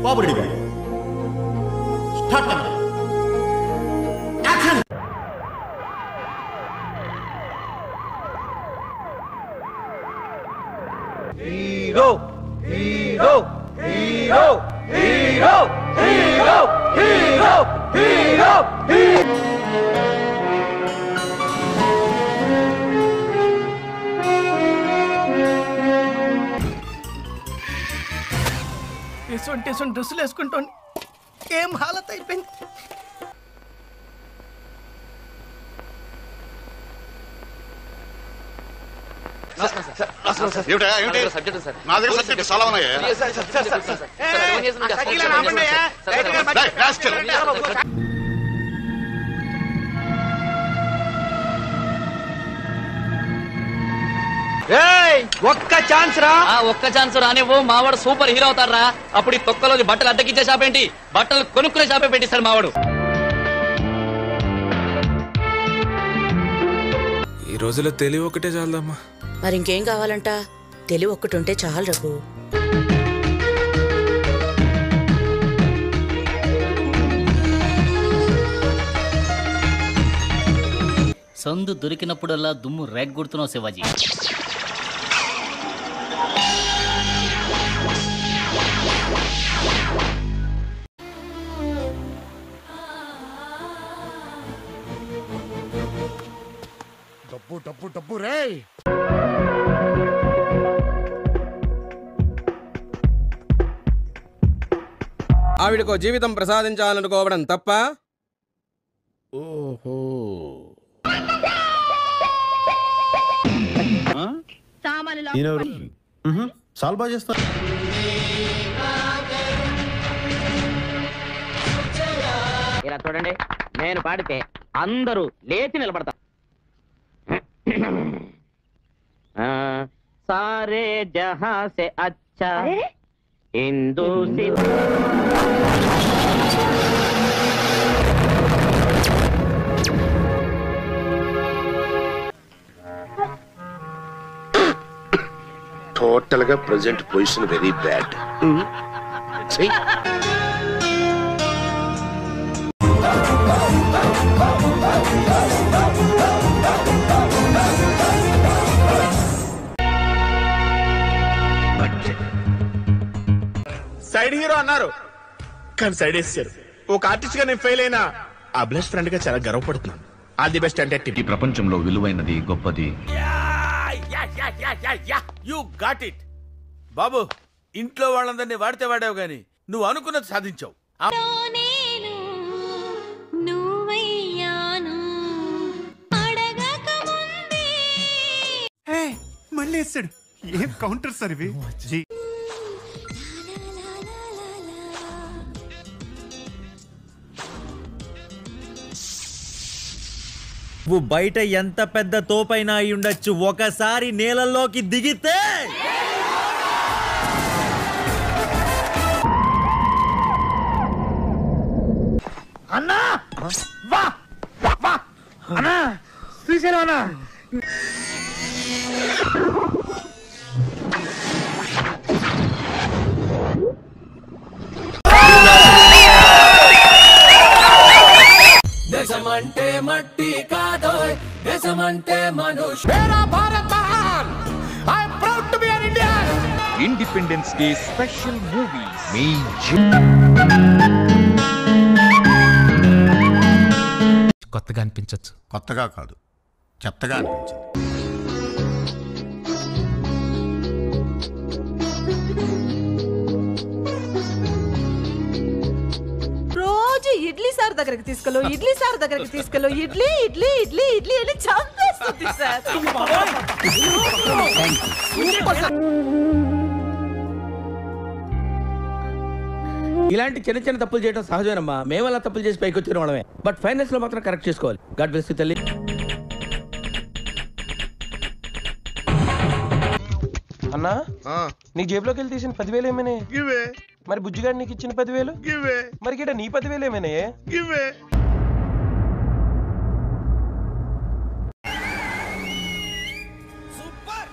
బాబు ready start action. Hero hero hero hero hero hero hero ఎటువంటి డ్రెస్సులు వేసుకుంటాను ఏం హాలత్ అయిపోయింది. ఒక్క ఛాన్స్ రా. ఒక్క ఛాన్స్ రానివ్వు. మావాడు సూపర్ హీరో అవుతారా. అప్పుడు ఈ తొక్కలో బట్టలు అద్దెకిచ్చే షాప్ ఏంటి, బట్టలు కొనుక్కునే షాపే పెట్టిస్తాడు మావాడు. ఈ రోజులో తెలివి ఒకటే చాలదమ్మా. మరి ఇంకేం కావాలంట? తెలివి ఒక్కటి ఉంటే చాలు రఘు. సందు దొరికినప్పుడల్లా దుమ్ము రేగ్గొడుతున్నావు శివాజీ. డబ్బు డబ్బు డబ్బు రే. ఆవిడకో జీవితం ప్రసాదించాలనుకోవడం తప్ప? ఓహో, చాలా బాగా చేస్తా. ఇలా చూడండి, నేను పాడితే అందరూ లేచి నిలబడతారు. సారే జహా సే అచ్చా హిందూ టోటల్ గా present position very bad. Side hero అన్నారు కానీ సైడ్ వేసారు. ఒక ఆర్టిస్ట్ గా నేను ఫెయిల్ అయినా ఆ బ్లెస్ ఫ్రెండ్ గా చాలా గర్వపడుతున్నాను. ఆల్ ది బెస్ట్ అంటే ఈ ప్రపంచంలో విలువైనది గొప్పది. యు గాట్ ఇట్ బాబు. ఇంట్లో వాళ్ళందరినీ వాడితే వాడావు గాని నువ్వు అనుకున్నది సాధించావు. మళ్ళీ వేస్తాడు. ఏం కౌంటర్ సార్ ఇవి. నువ్వు బయట ఎంత పెద్ద తోపైనా అయి ఉండొచ్చు, ఒకసారి నేలల్లోకి దిగితే అన్నా వా వా అన్నా శ్రీశైలం అన్నా. దేశమంటే మట్టి కాదోయ్, దేశమంటే మనుష్. ఇండిపెండెన్స్ డే స్పెషల్ మూవీస్ మీ కొత్తగా అనిపించచ్చు. కొత్తగా కాదు, చెత్తగా అనిపించింది. రోజు ఇడ్లీ సార్ దగ్గరికి తీసుకెళ్ళు, ఇడ్లీ సార్ దగ్గరికి తీసుకెళ్ళు, ఇడ్లీ ఇడ్లీ ఇడ్లీ ఇడ్లీ అని చంపేస్తుంది సార్. ఇలాంటి చిన్న చిన్న తప్పులు చేయడం సహజమేనమ్మా. మేము అలా తప్పులు చేసి పైకి వచ్చిన వాళ్ళమే. బట్ ఫైనాన్స్ లో మాత్రం కరెక్ట్ చేసుకోవాలి. గాడ్ బ్లెస్ యు తల్లి. అన్నా, నీ జేబులోకి వెళ్ళి తీసిన 10,000 ఏమైనా? మరి బుజ్జిగాడు నీకు ఇచ్చిన 10,000? మరి గిడ నీ 10,000 ఏమైనా? సూపర్.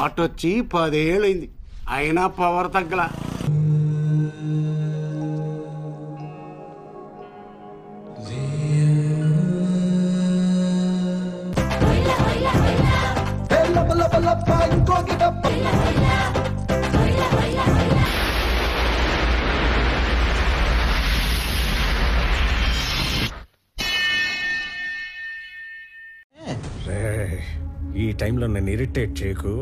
హార్ట్ వచ్చి 10 ఏళ్ళైంది, అయినా పవర్ తగ్గలా. ఈ టైంలో నన్ను ఇరిటేట్ చేయకు.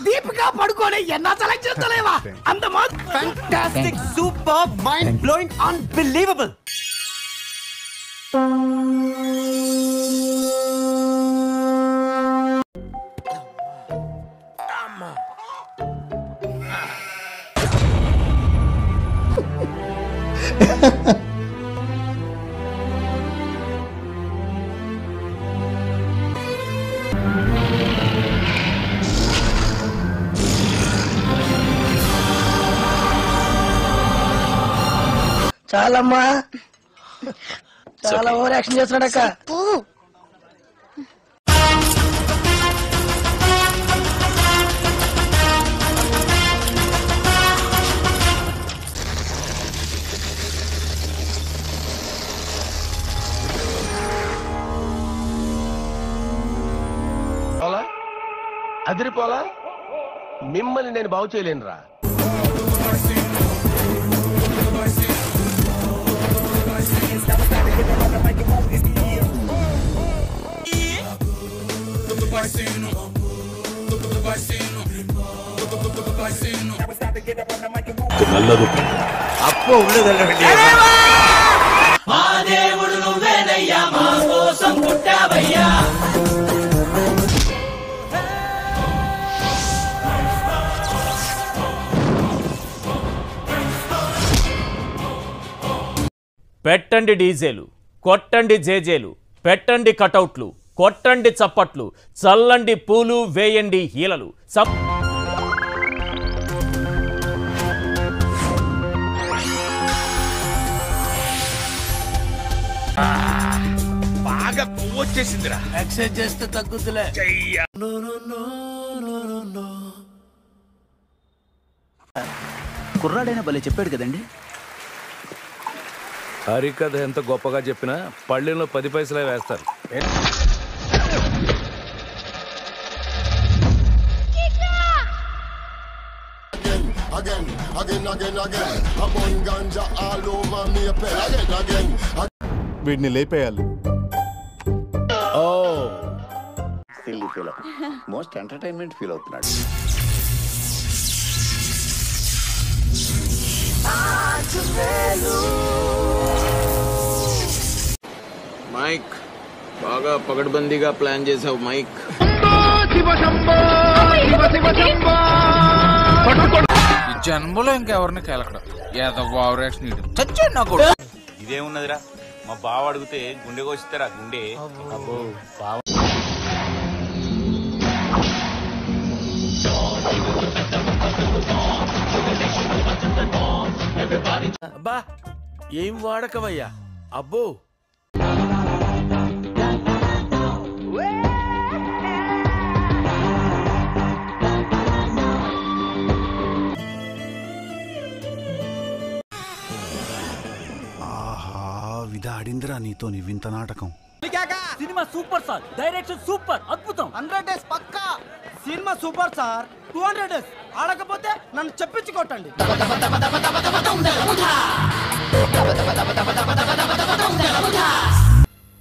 దీపికా పడుకోనే ఎన్నా సెలెక్ట్ చేస్తలేవా అంత fantastic super mind blowing unbelievable. చాలమ్మా, చాలా ఓవర్ యాక్షన్ చేస్తున్నాడక్క. అదిరిపోలా, మిమ్మల్ని నేను బాగు చేయలేనురా. నల్లదు అప్పు ఉండదండి. మా దేవుడు నువ్వేనయ్యా, మా కోసం పుట్టావయ్యా. పెట్టండి డీజేలు, కొట్టండి జేజేలు, పెట్టండి కటౌట్లు, కొట్టండి చప్పట్లు, చల్లండి పూలు, వేయండి హీలలు. బాగా కొవ్వొచ్చేసిందిరా. ఎక్సైజ్ చేస్తే తగ్గుతులే. కుర్రాడైనా భలే చెప్పాడు కదండి. హరికథ ఎంత గొప్పగా చెప్పినా పళ్ళెంలో 10 పైసలే వేస్తారు. వీడిని లేపేయాలి. మోస్ట్ ఎంటర్టైన్మెంట్ ఫీల్ అవుతున్నాడు. మైక్ బాగా పగడ్బందీగా ప్లాన్ చేసావు మైక్. ఈ జన్మలో ఇంకెవరిని కేలకడం ఏదో ఓవరాక్షన్ ఇదేమున్నదిరా, మా బావ అడిగితే గుండె కోసిస్తారా గుండె. అబ్బా ఏం వాడకవయ్యా అబ్బో. ఆహా, విధాడిందిరా నీతో నీ వింత నాటకం. Cinema super sir, direction super, అద్భుతం. 100 డేస్ పక్కా. Cinema super sir, 200 days. ఆడకపోతే నన్ను చెప్పించి కొట్టండి.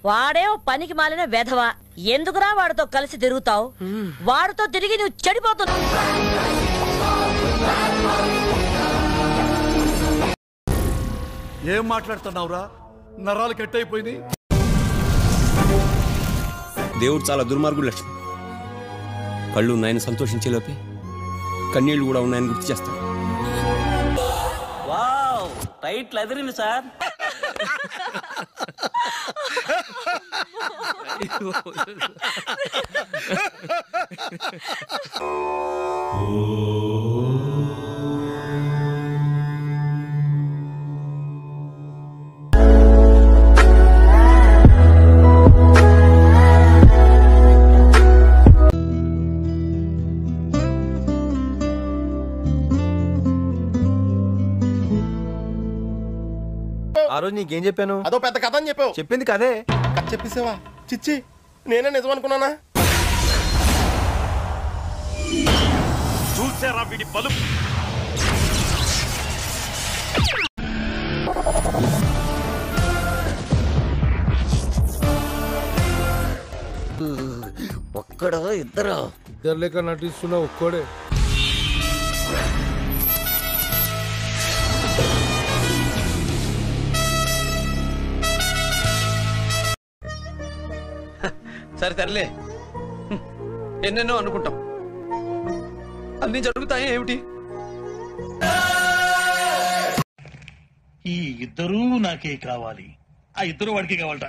వాడే పనికి మాలిన వెధవ. ఎందుకురా వాడితో కలిసి తిరుగుతావు? వాడితో తిరిగి నువ్వు చెడిపోతున్నావు. ఏం మాట్లాడుతున్నావురా? నరాలు కట్ అయిపోయింది. దేవుడు చాలా దుర్మార్గుడు లక్ష్మి. కళ్ళు ఉన్నాయని సంతోషించే లోపే కన్నీళ్లు కూడా ఉన్నాయని గుర్తు చేస్తాడు. వావ్, టైట్లు ఎదిరింది సార్. ఆ రోజు నీకేం చెప్పాను? అదో పెద్ద కథ అని చెప్పావు. చెప్పింది కదే. కథ చెప్పేసావా? చిచ్చి, నేనే నిజం అనుకున్నానా? చూసారా వీడి బలు? ఒక్కడో ఇద్దరు లెక్క నటిస్తున్నా ఒక్కడే. సరే తరలే, ఎన్నెన్నో అనుకుంటాం, అన్ని జరుగుతాయి ఏమిటి? ఈ ఇద్దరూ నాకే కావాలి, ఆ ఇద్దరు వాడికి కావాలట.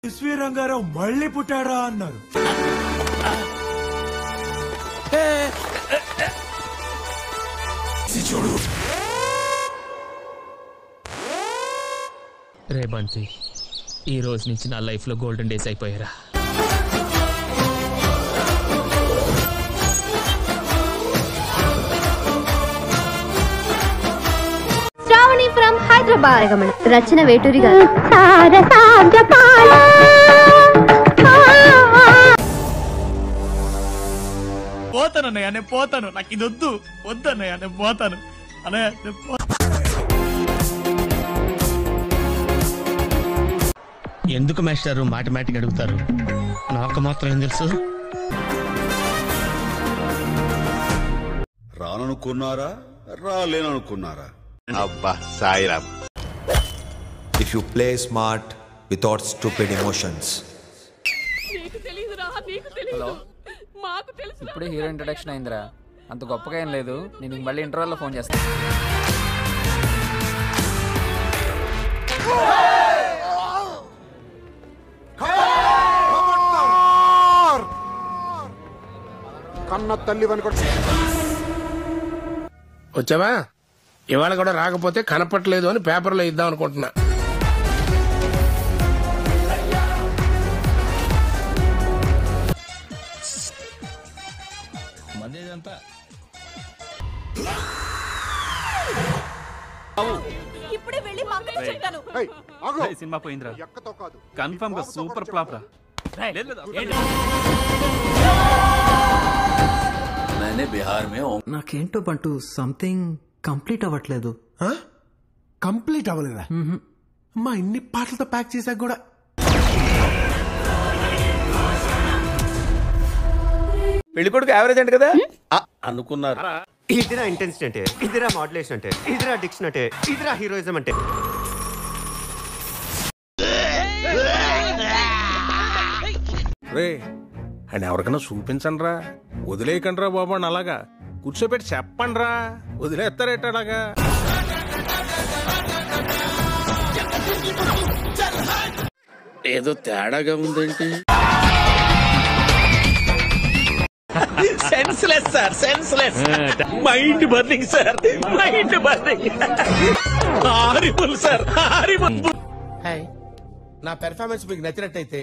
ఎస్వి రంగారావు మళ్ళీ పుట్టాడా అన్నారు. చూడు రే బంటి, ఈ రోజు నుంచి నా లైఫ్ లో గోల్డెన్ డేస్ అయిపోయారా. శ్రావణి ఫ్రమ్ హైదరాబాద్. రచన వేటూరి గారు. పోతానన్నయ్య, నేను పోతాను. నాకు ఇది వద్దు, వద్దన్నయ్య, నేను పోతాను అన్నయ్య. ఎందుకు మాస్టారు మాటిమాటికి అడుగుతారు? నాకు మాత్రం ఏం తెలుసు? రాననుకున్నారా, రాలేననుకున్నారా? అబ్బా Sairam. If you play smart without stupid emotions. Hello, ఇప్పుడే హీరో ఇంట్రడక్షన్ అయిందిరా. అంత గొప్పగా ఏం లేదు. నేను మళ్ళీ ఇంటర్వెల్లో ఫోన్ చేస్తాను. కన్న తల్లి వచ్చావా? ఇవాళ కూడా రాకపోతే కనపట్లేదు అని పేపర్లో ఇద్దాం అనుకుంటున్నా. ఇప్పుడే వెళ్ళి మా అక్కకి చెప్పాను. సినిమా పోయిందిరా, కన్ఫర్మ్ గా సూపర్ ఫ్లాప్ రా. నాకేంటో బంటూ సంథింగ్ కంప్లీట్ అవ్వట్లేదు. కంప్లీట్ అవ్వలేదా? మా ఇన్ని పాటలతో ప్యాక్ చేశాక కూడా. పెళ్లి కొడుకు యావరేజ్ అంట కదా అనుకున్నారు. ఇదిరా ఇంటెన్సిటీ అంటే, ఇదిరా మోడ్యులేషన్ అంటే, ఇదిరా డిక్షన్ అంటే, ఇదిరా హీరోయిజం అంటే. రే అని ఎవరికైనా చూపించండి రా, వదిలేయకండి రా బాబు అని. అలాగా కూర్చోబెట్టి చెప్పండి రా, వదిలేస్తారేట అలాగా. ఏదో తేడాగా ఉందేంటి? Senseless sir, senseless. Mind burning sir, mind burning. Horrible sir, horrible. నా పెర్ఫార్మెన్స్ మీకు నచ్చినట్టయితే